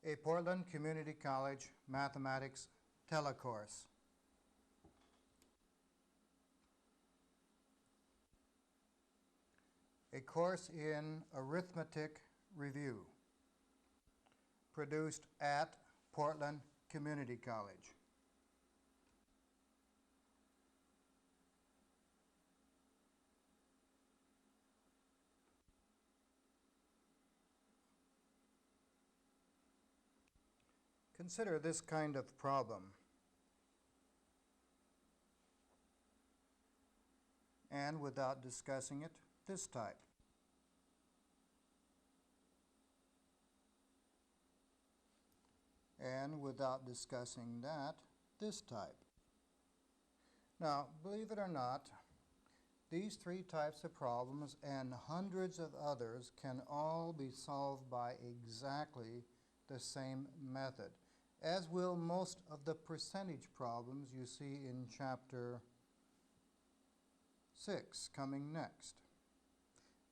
A Portland Community College Mathematics telecourse. A course in arithmetic review, produced at Portland Community College. Consider this kind of problem. And without discussing it, this type. And without discussing that, this type. Now, believe it or not, these three types of problems and hundreds of others can all be solved by exactly the same method, as will most of the percentage problems you see in Chapter 6 coming next.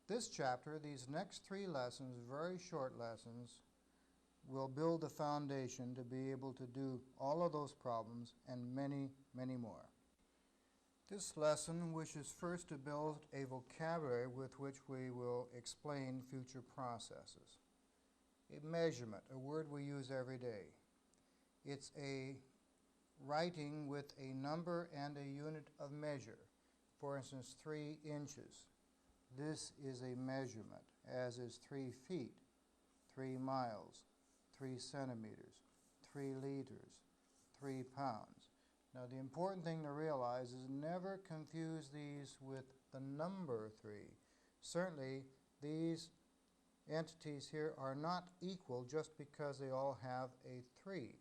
This chapter, these next three lessons, very short lessons, will build the foundation to be able to do all of those problems and many, many more. This lesson wishes first to build a vocabulary with which we will explain future processes. A measurement, a word we use every day. It's a writing with a number and a unit of measure. For instance, 3 inches. This is a measurement, as is 3 feet, 3 miles, 3 centimeters, 3 liters, 3 pounds. Now, the important thing to realize is never confuse these with the number 3. Certainly, these entities here are not equal just because they all have a 3.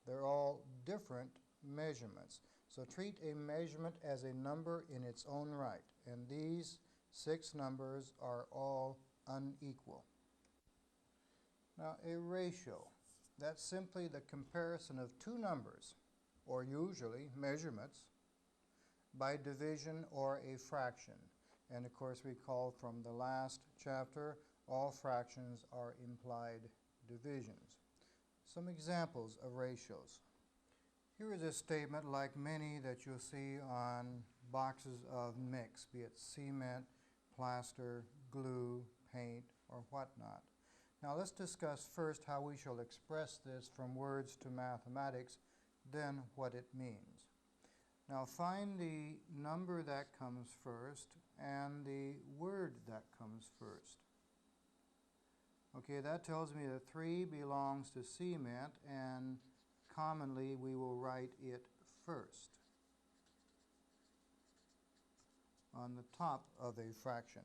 They're all different measurements. So treat a measurement as a number in its own right. And these 6 numbers are all unequal. Now, a ratio. That's simply the comparison of 2 numbers, or usually measurements, by division or a fraction. And of course, recall from the last chapter, all fractions are implied divisions. Some examples of ratios. Here is a statement like many that you'll see on boxes of mix, be it cement, plaster, glue, paint, or whatnot. Now let's discuss first how we shall express this from words to mathematics, then what it means. Now find the number that comes first and the word that comes first. Okay, that tells me that 3 belongs to cement, and commonly we will write it first on the top of a fraction.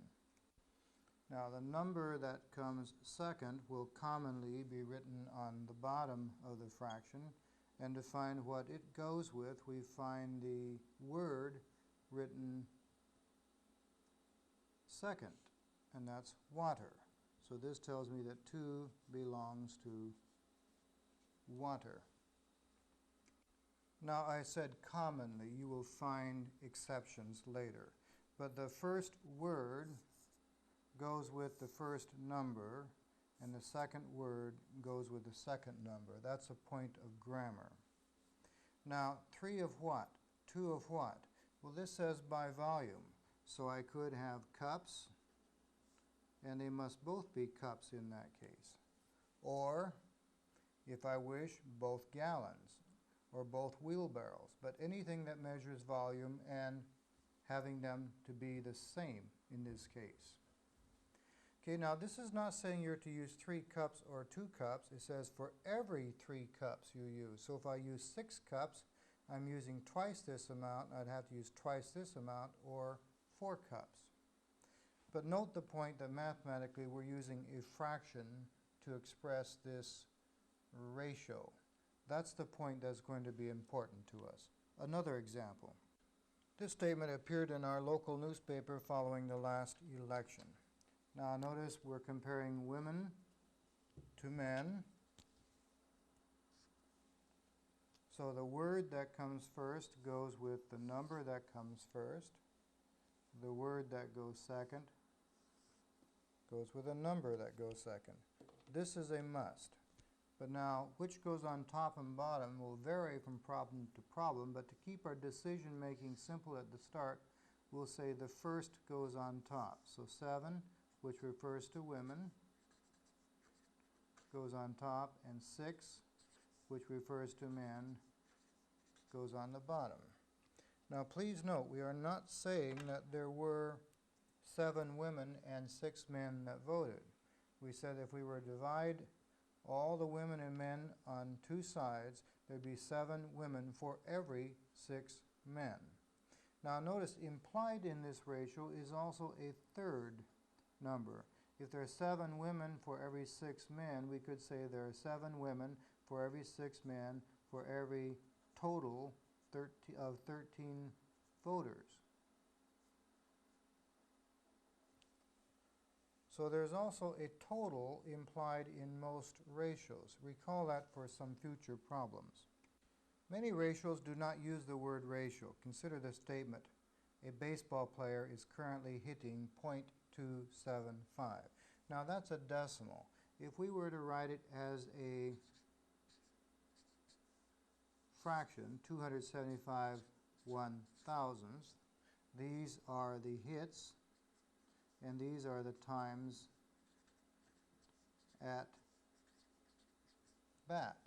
Now the number that comes second will commonly be written on the bottom of the fraction, and to find what it goes with, we find the word written second, and that's water. So this tells me that 2 belongs to water. Now I said commonly, you will find exceptions later. But the first word goes with the first number, and the second word goes with the second number. That's a point of grammar. Now, 3 of what? 2 of what? Well, this says by volume. So I could have cups, and they must both be cups in that case. Or, if I wish, both gallons, or both wheelbarrows, but anything that measures volume and having them to be the same in this case. Okay, now this is not saying you're to use 3 cups or 2 cups. It says for every 3 cups you use. So if I use 6 cups, I'm using twice this amount. I'd have to use twice this amount, or 4 cups. But note the point that mathematically we're using a fraction to express this ratio. That's the point that's going to be important to us. Another example. This statement appeared in our local newspaper following the last election. Now notice we're comparing women to men. So the word that comes first goes with the number that comes first. The word that goes second goes with a number that goes second. This is a must. But now, which goes on top and bottom will vary from problem to problem, but to keep our decision making simple at the start, we'll say the first goes on top. So 7, which refers to women, goes on top, and 6, which refers to men, goes on the bottom. Now please note, we are not saying that there were 7 women and 6 men that voted. We said if we were to divide all the women and men on 2 sides, there'd be 7 women for every 6 men. Now notice, implied in this ratio is also a third number. If there are 7 women for every 6 men, we could say there are 7 women for every 6 men for every total of 13 voters. So there's also a total implied in most ratios. Recall that for some future problems. Many ratios do not use the word ratio. Consider this statement. A baseball player is currently hitting .275. Now that's a decimal. If we were to write it as a fraction, 275 1,000ths, these are the hits, and these are the times at bat.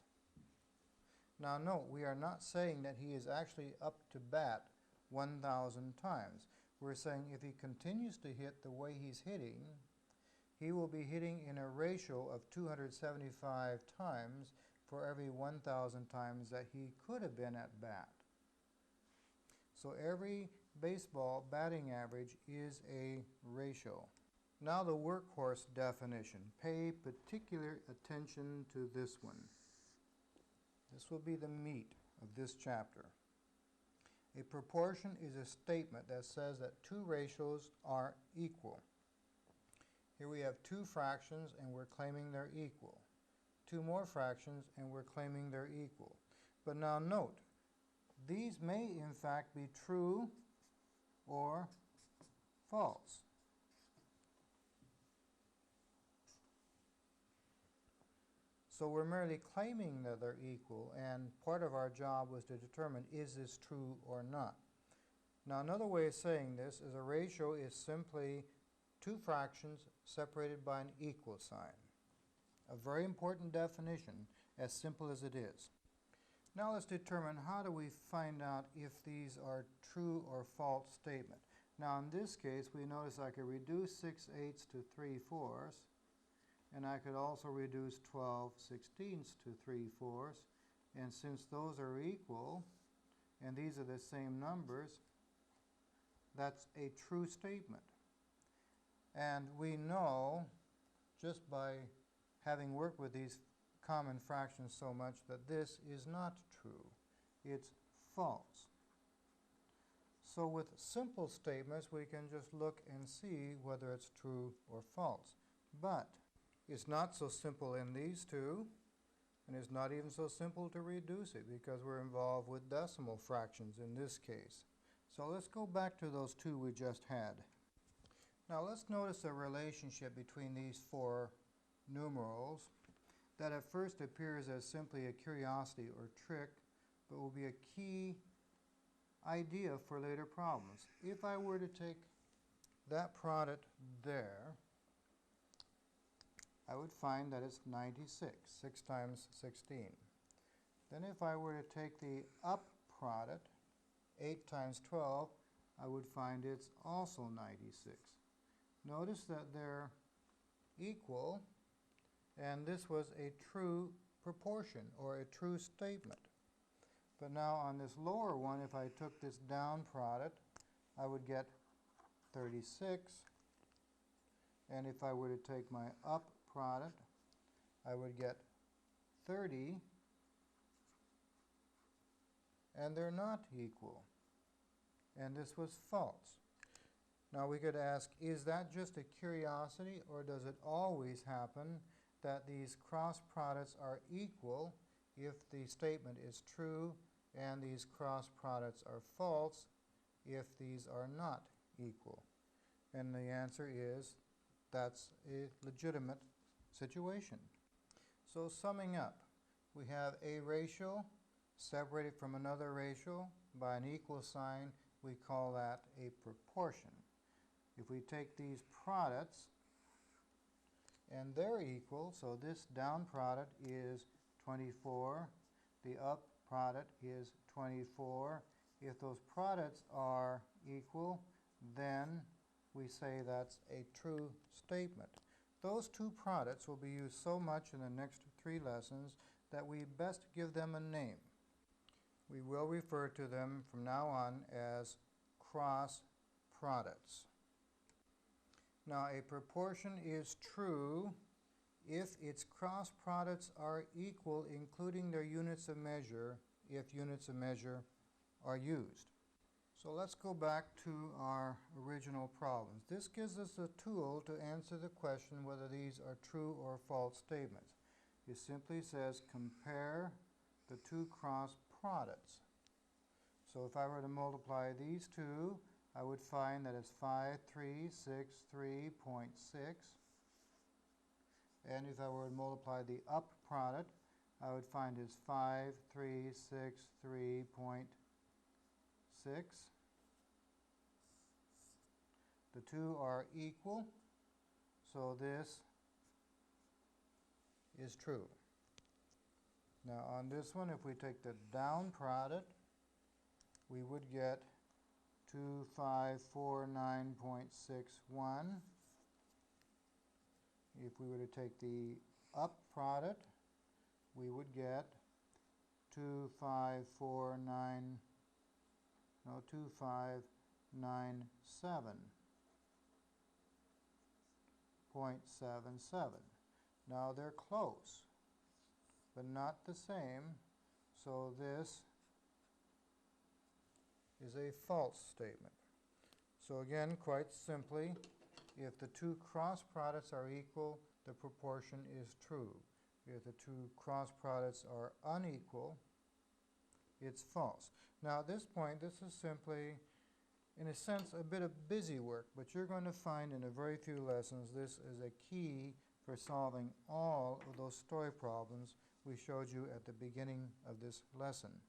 Now note, we are not saying that he is actually up to bat 1,000 times. We're saying if he continues to hit the way he's hitting, he will be hitting in a ratio of 275 times for every 1,000 times that he could have been at bat. So every baseball batting average is a ratio. Now the workhorse definition. Pay particular attention to this one. This will be the meat of this chapter. A proportion is a statement that says that 2 ratios are equal. Here we have 2 fractions and we're claiming they're equal. 2 more fractions and we're claiming they're equal. But now note, these may in fact be true or false. So we're merely claiming that they're equal, and part of our job was to determine, is this true or not? Now another way of saying this is a ratio is simply 2 fractions separated by an equal sign. A very important definition, as simple as it is. Now let's determine, how do we find out if these are true or false statement? Now in this case, we notice I could reduce 6/8 to 3/4, and I could also reduce 12/16 to 3/4, and since those are equal, and these are the same numbers, that's a true statement. And we know, just by having worked with these common fractions so much, that this is not true. It's false. So with simple statements, we can just look and see whether it's true or false. But it's not so simple in these two, and it's not even so simple to reduce it because we're involved with decimal fractions in this case. So let's go back to those 2 we just had. Now let's notice a relationship between these 4 numerals that at first appears as simply a curiosity or trick, but will be a key idea for later problems. If I were to take that product there, I would find that it's 96, 6 times 16. Then if I were to take the up product, 8 times 12, I would find it's also 96. Notice that they're equal, and this was a true proportion or a true statement. But now on this lower one, if I took this down product, I would get 36. And if I were to take my up product, I would get 30. And they're not equal. And this was false. Now we could ask, is that just a curiosity, or does it always happen that these cross products are equal if the statement is true, and these cross products are false if these are not equal? And the answer is, that's a legitimate situation. So summing up, we have a ratio separated from another ratio by an equal sign. We call that a proportion. If we take these products and they're equal, so this down product is 24, the up product is 24. If those products are equal, then we say that's a true statement. Those two products will be used so much in the next 3 lessons that we best give them a name. We will refer to them from now on as cross products. Now, a proportion is true if its cross products are equal, including their units of measure, if units of measure are used. So let's go back to our original problems. This gives us a tool to answer the question whether these are true or false statements. It simply says compare the two cross products. So if I were to multiply these two, I would find that it's 5363.6. And if I were to multiply the up product, I would find it's 5363.6. The two are equal, so this is true. Now on this one, if we take the down product, we would get 2549.61. If we were to take the up product, we would get 2597.77. Now they're close, but not the same, so this is a false statement. So again, quite simply, if the two cross products are equal, the proportion is true. If the two cross products are unequal, it's false. Now at this point, this is simply, in a sense, a bit of busy work, but you're going to find in a very few lessons this is a key for solving all of those story problems we showed you at the beginning of this lesson.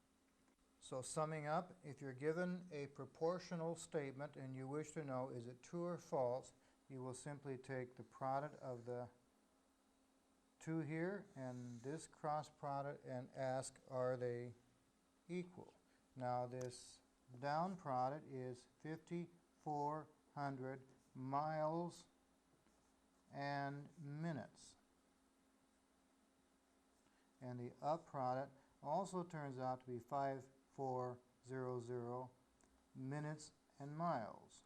So summing up, if you're given a proportional statement and you wish to know is it true or false, you will simply take the product of the two here and this cross product and ask, are they equal? Now this down product is 5,400 miles and minutes. And the up product also turns out to be 5,400 minutes and miles.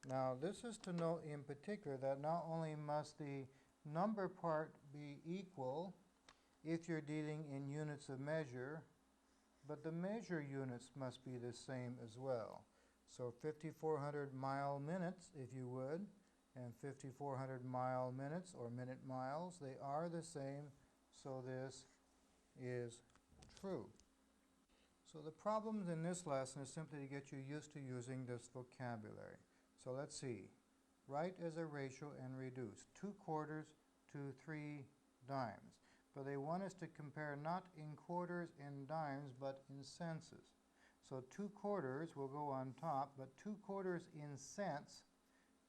Now this is to note in particular that not only must the number part be equal if you're dealing in units of measure, but the measure units must be the same as well. So 5,400 mile minutes, if you would, and 5,400 mile minutes or minute miles, they are the same, so this is true. So the problems in this lesson is simply to get you used to using this vocabulary. So let's see. Write as a ratio and reduce 2/4 to 3 dimes. But they want us to compare not in quarters and dimes, but in senses. So 2/4 will go on top, but 2/4 in cents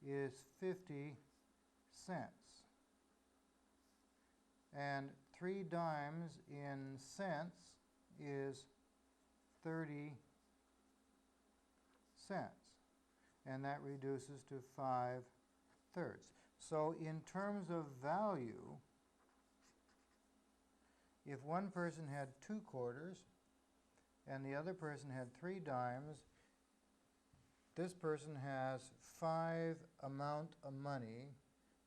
is 50 cents. And 3 dimes in cents is 30 cents. And that reduces to 5/3. So in terms of value, if one person had 2/4 and the other person had 3 dimes, this person has 5 amount of money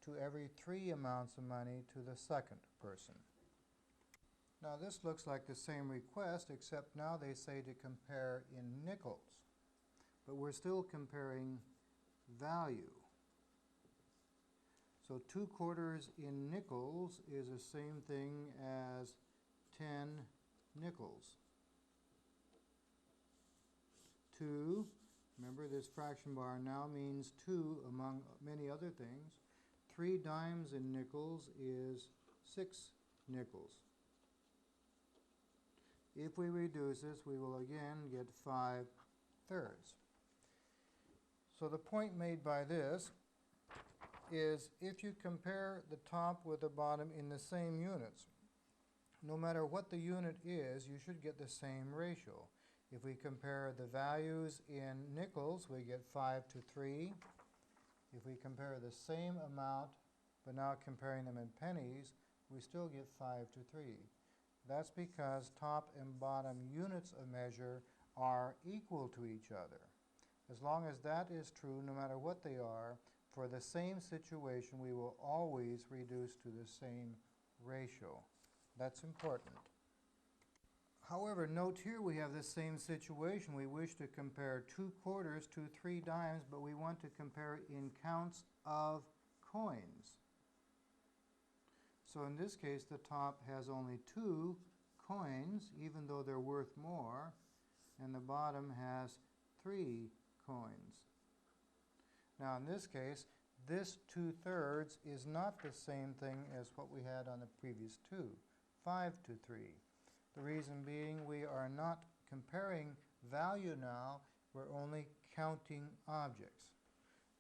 to every 3 amounts of money to the second person. Now this looks like the same request, except now they say to compare in nickels. But we're still comparing value. So 2/4 in nickels is the same thing as 10 nickels. 2 Remember, this fraction bar now means 2 among many other things. 3 dimes in nickels is 6 nickels. If we reduce this, we will again get 5/3. So the point made by this is if you compare the top with the bottom in the same units, no matter what the unit is, you should get the same ratio. If we compare the values in nickels, we get 5/3. If we compare the same amount, but now comparing them in pennies, we still get 5/3. That's because top and bottom units of measure are equal to each other. As long as that is true, no matter what they are, for the same situation, we will always reduce to the same ratio. That's important. However, note here we have the same situation. We wish to compare 2 quarters to 3 dimes, but we want to compare in counts of coins. So in this case, the top has only 2 coins, even though they're worth more, and the bottom has 3 coins. Now in this case, this 2/3 is not the same thing as what we had on the previous two, 5/3. The reason being we are not comparing value now, we're only counting objects.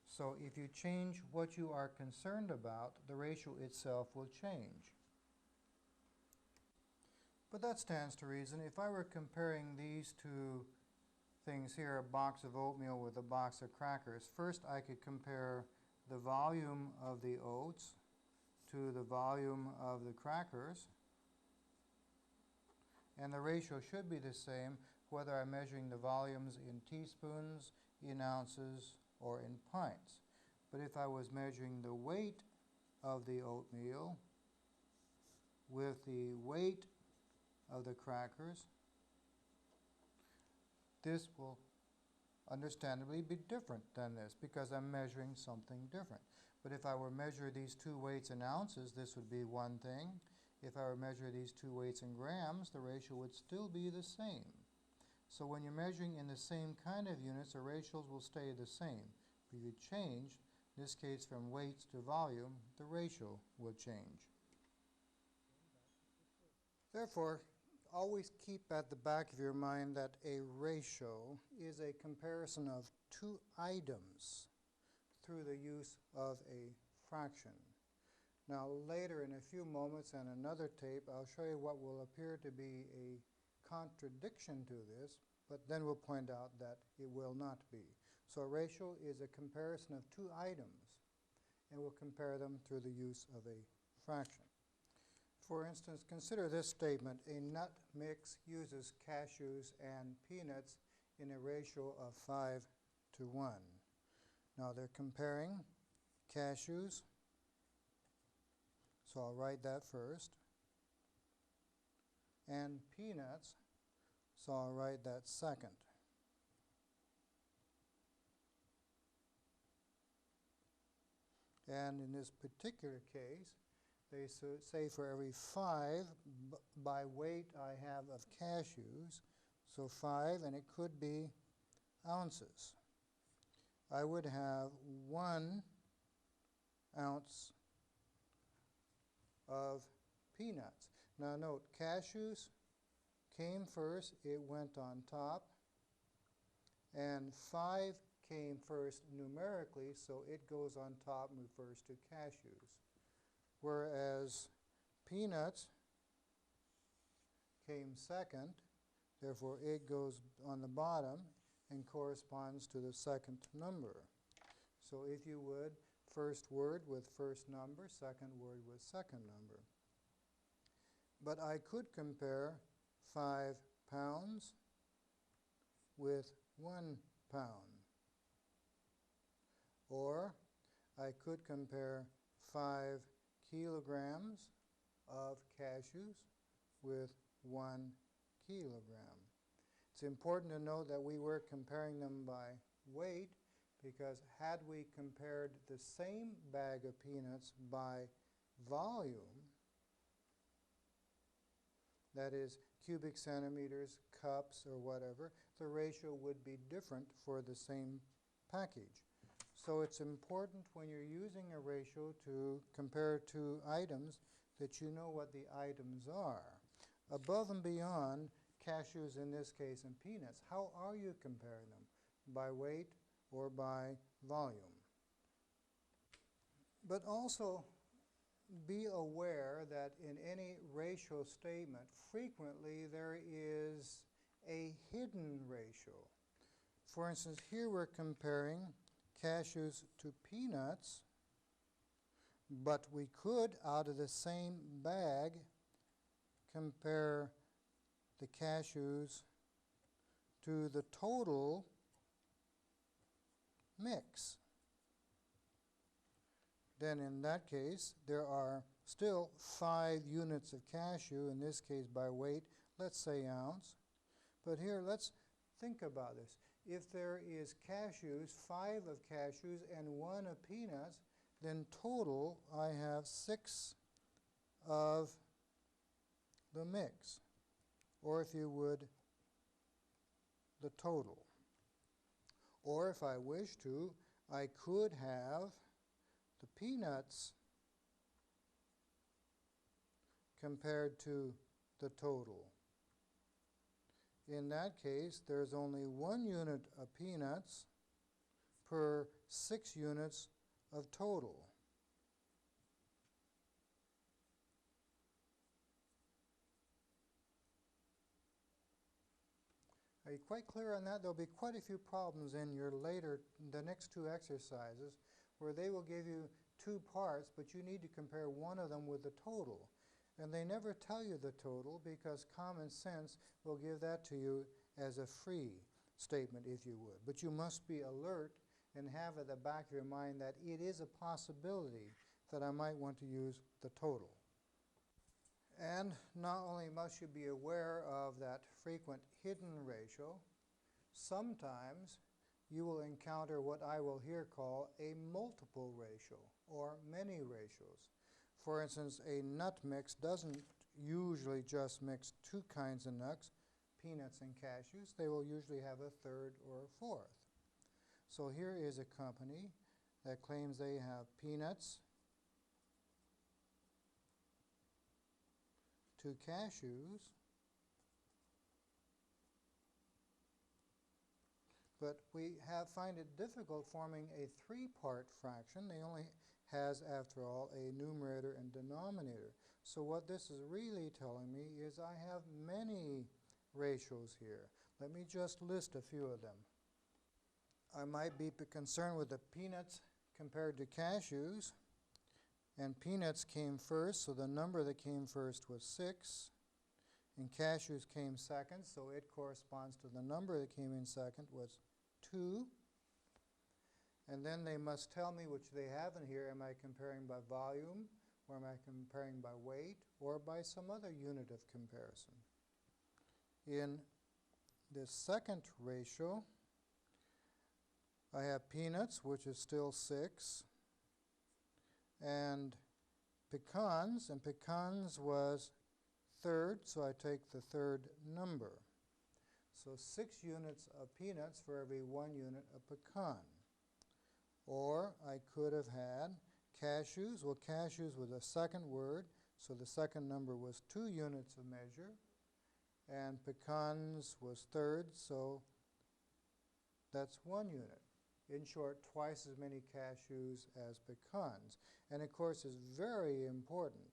So if you change what you are concerned about, the ratio itself will change. But that stands to reason. If I were comparing these two things here, a box of oatmeal with a box of crackers, first I could compare the volume of the oats to the volume of the crackers, and the ratio should be the same whether I'm measuring the volumes in teaspoons, in ounces, or in pints. But if I was measuring the weight of the oatmeal with the weight of the crackers, this will understandably be different than this because I'm measuring something different. But if I were to measure these two weights in ounces, this would be one thing. If I were to measure these two weights in grams, the ratio would still be the same. So when you're measuring in the same kind of units, the ratios will stay the same. If you change, in this case from weights to volume, the ratio will change. Therefore, always keep at the back of your mind that a ratio is a comparison of two items through the use of a fraction. Now later in a few moments and another tape, I'll show you what will appear to be a contradiction to this, but then we'll point out that it will not be. So a ratio is a comparison of two items, and we'll compare them through the use of a fraction. For instance, consider this statement: a nut mix uses cashews and peanuts in a ratio of 5:1. Now they're comparing cashews, so I'll write that first, and peanuts, so I'll write that second. And in this particular case, they say for every 5 by weight I have of cashews, so 5, and it could be ounces, I would have 1 ounce of peanuts. Now note, cashews came first, it went on top, and 5 came first numerically, so it goes on top and refers to cashews. Whereas peanuts came second, therefore it goes on the bottom and corresponds to the second number. So if you would, first word with first number, second word with second number. But I could compare 5 pounds with 1 pound. Or I could compare 5 kilograms of cashews with 1 kilogram. It's important to note that we were comparing them by weight, because had we compared the same bag of peanuts by volume, that is cubic centimeters, cups, or whatever, the ratio would be different for the same package. So it's important when you're using a ratio to compare two items that you know what the items are. Above and beyond cashews in this case and peanuts, how are you comparing them? By weight or by volume? But also be aware that in any ratio statement, frequently there is a hidden ratio. For instance, here we're comparing cashews to peanuts, but we could, out of the same bag, compare the cashews to the total mix. Then in that case, there are still 5 units of cashew, in this case by weight, let's say ounce. But here, let's think about this. If there is cashews, 5 of cashews and 1 of peanuts, then total I have 6 of the mix, or if you would, the total. Or if I wish to, I could have the peanuts compared to the total. In that case, there's only 1 unit of peanuts per 6 units of total. Are you quite clear on that? There'll be quite a few problems in your the next 2 exercises where they will give you 2 parts, but you need to compare one of them with the total. And they never tell you the total because common sense will give that to you as a free statement, if you would. But you must be alert and have at the back of your mind that it is a possibility that I might want to use the total. And not only must you be aware of that frequent hidden ratio, sometimes you will encounter what I will here call a multiple ratio or many ratios. For instance, a nut mix doesn't usually just mix 2 kinds of nuts, peanuts and cashews. They will usually have a 3rd or a 4th. So here is a company that claims they have peanuts, 2 cashews, but we find it difficult forming a 3-part fraction. They only has, after all, a numerator and denominator. So what this is really telling me is I have many ratios here. Let me just list a few of them. I might be concerned with the peanuts compared to cashews, and peanuts came first, so the number that came first was 6, and cashews came second, so it corresponds to the number that came in second was 2. And then they must tell me, which they haven't here, am I comparing by volume, or am I comparing by weight, or by some other unit of comparison? In this second ratio, I have peanuts, which is still 6, and pecans was 3rd, so I take the 3rd number. So 6 units of peanuts for every 1 unit of pecan. Or I could have had cashews. Well, cashews was a 2nd word, so the 2nd number was 2 units of measure. And pecans was 3rd, so that's 1 unit. In short, twice as many cashews as pecans. And of course, it's very important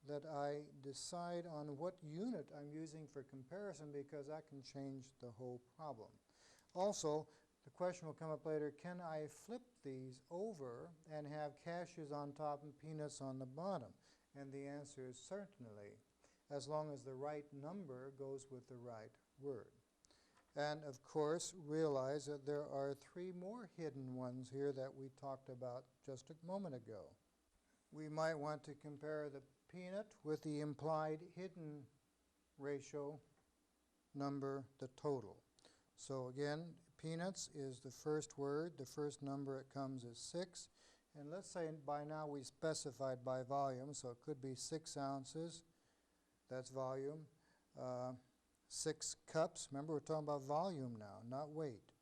that I decide on what unit I'm using for comparison because that can change the whole problem. Also, the question will come up later, can I flip these over and have cashews on top and peanuts on the bottom? And the answer is certainly, as long as the right number goes with the right word. And of course, realize that there are 3 more hidden ones here that we talked about just a moment ago. We might want to compare the peanut with the implied hidden ratio number, the total. So again, peanuts is the first word. The first number it comes is 6. And let's say by now we specified by volume, so it could be 6 ounces. That's volume. 6 cups. Remember, we're talking about volume now, not weight.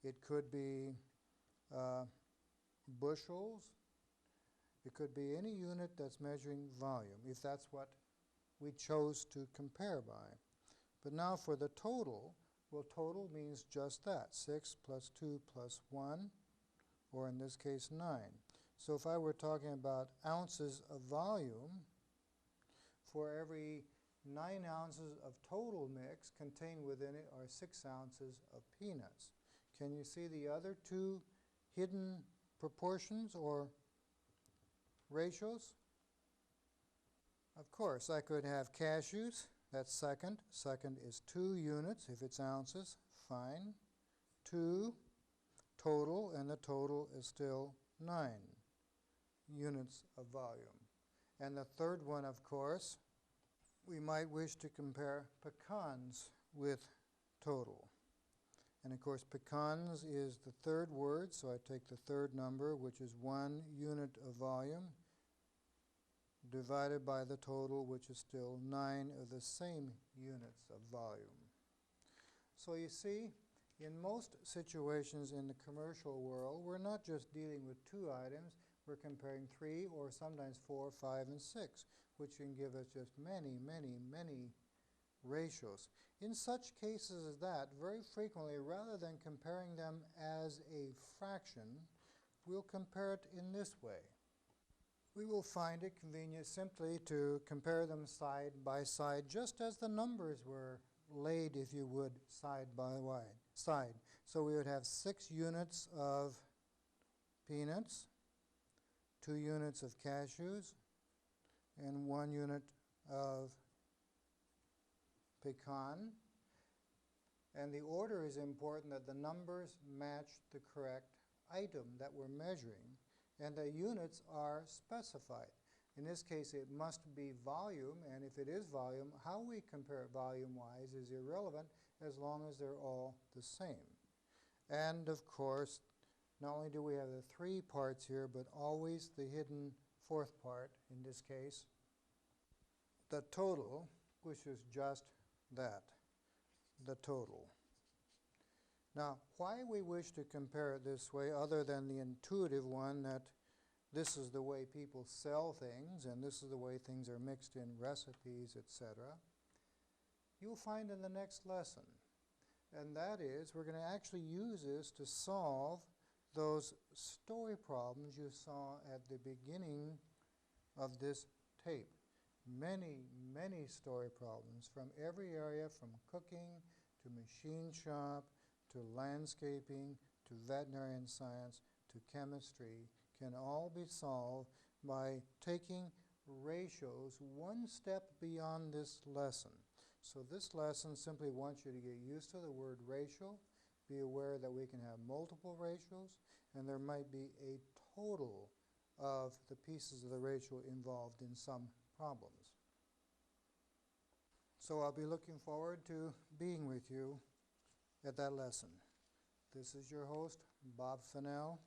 It could be bushels. It could be any unit that's measuring volume, if that's what we chose to compare by. But now for the total, well, total means just that, 6 plus 2 plus 1, or in this case 9. So if I were talking about ounces of volume, for every 9 ounces of total mix, contained within it are 6 ounces of peanuts. Can you see the other two hidden proportions or ratios? Of course, I could have cashews, that's second. Second is 2 units, if it's ounces, fine. 2 total, and the total is still 9 units of volume. And the third one, of course, we might wish to compare pecans with total. And of course, pecans is the third word, so I take the third number, which is 1 unit of volume, divided by the total, which is still 9 of the same units of volume. So you see, in most situations in the commercial world, we're not just dealing with 2 items, we're comparing 3 or sometimes 4, 5, and 6, which can give us just many, many, many ratios. In such cases as that, very frequently, rather than comparing them as a fraction, we'll compare it in this way. We will find it convenient simply to compare them side by side, just as the numbers were laid, if you would, side by side. So we would have 6 units of peanuts, 2 units of cashews, and 1 unit of pecan. And the order is important, that the numbers match the correct item that we're measuring, and the units are specified. In this case, it must be volume, and if it is volume, how we compare it volume-wise is irrelevant as long as they're all the same. And of course, not only do we have the 3 parts here, but always the hidden 4th part, in this case, the total, which is just that, the total. Now, why we wish to compare it this way, other than the intuitive one that this is the way people sell things and this is the way things are mixed in recipes, etc., you'll find in the next lesson. And that is, we're going to actually use this to solve those story problems you saw at the beginning of this tape. Many, many story problems from every area, from cooking to machine shop to landscaping to veterinarian science to chemistry, can all be solved by taking ratios one step beyond this lesson. So this lesson simply wants you to get used to the word ratio, be aware that we can have multiple ratios, and there might be a total of the pieces of the ratio involved in some problems. So I'll be looking forward to being with you at that lesson. This is your host, Bob Fennell.